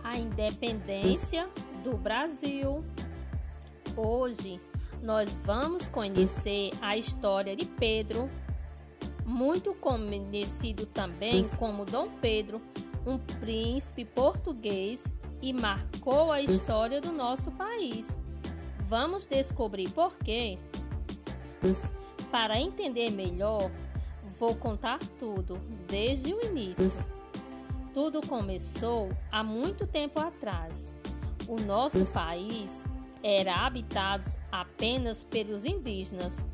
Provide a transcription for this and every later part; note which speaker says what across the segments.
Speaker 1: A independência do Brasil. Hoje nós vamos conhecer a história de Pedro, muito conhecido também como Dom Pedro, um príncipe português e marcou a história do nosso país. Vamos descobrir por quê? Para entender melhor, vou contar tudo desde o início. Tudo começou há muito tempo atrás. O nosso país era habitado apenas pelos indígenas.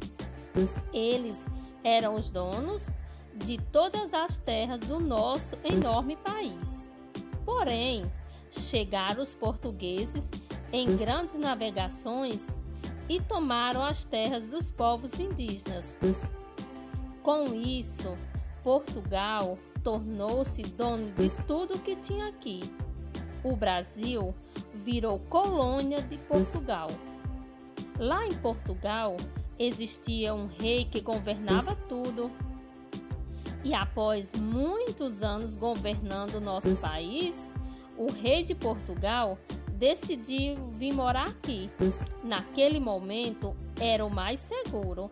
Speaker 1: Eles eram os donos de todas as terras do nosso enorme país. Porém, chegaram os portugueses em grandes navegações e tomaram as terras dos povos indígenas. Com isso, Portugal tornou-se dono de tudo que tinha aqui. O Brasil virou colônia de Portugal. Lá em Portugal existia um rei que governava tudo. E após muitos anos governando o nosso país, o rei de Portugal decidiu vir morar aqui. Naquele momento era o mais seguro.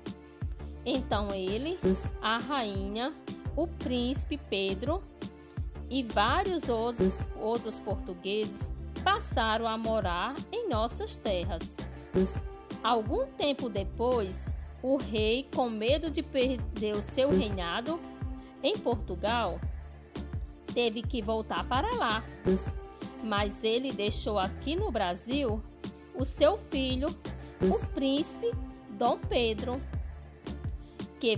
Speaker 1: Então ele, a rainha, o príncipe Pedro e vários outros portugueses passaram a morar em nossas terras. Algum tempo depois, o rei, com medo de perder o seu reinado em Portugal, teve que voltar para lá. Mas ele deixou aqui no Brasil o seu filho, o príncipe Dom Pedro, que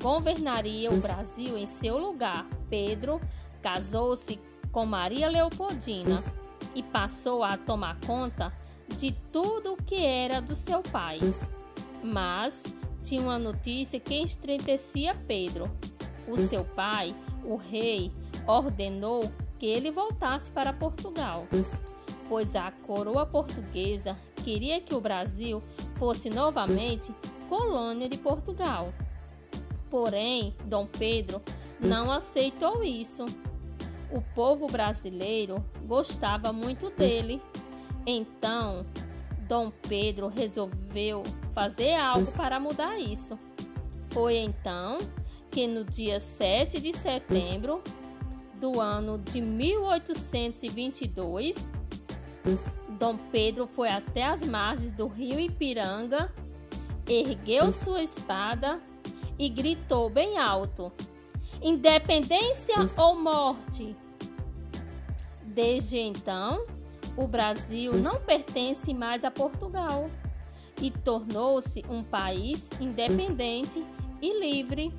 Speaker 1: governaria o Brasil em seu lugar. Pedro casou-se com Maria Leopoldina e passou a tomar conta de tudo o que era do seu pai. Mas tinha uma notícia que entristecia Pedro. O seu pai, o rei, ordenou que ele voltasse para Portugal, pois a coroa portuguesa queria que o Brasil fosse novamente colônia de Portugal. Porém, Dom Pedro não aceitou isso. O povo brasileiro gostava muito dele. Então, Dom Pedro resolveu fazer algo para mudar isso. Foi então que no dia 7 de setembro do ano de 1822, Dom Pedro foi até as margens do rio Ipiranga, ergueu sua espada e gritou bem alto: independência ou morte! Desde então, o Brasil não pertence mais a Portugal e tornou-se um país independente e livre.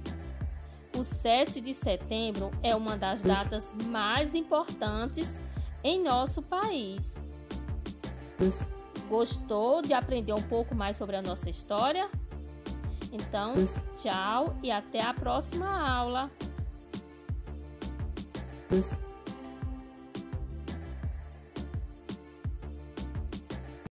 Speaker 1: O 7 de setembro é uma das datas mais importantes em nosso país. Gostou de aprender um pouco mais sobre a nossa história? Então, tchau e até a próxima aula.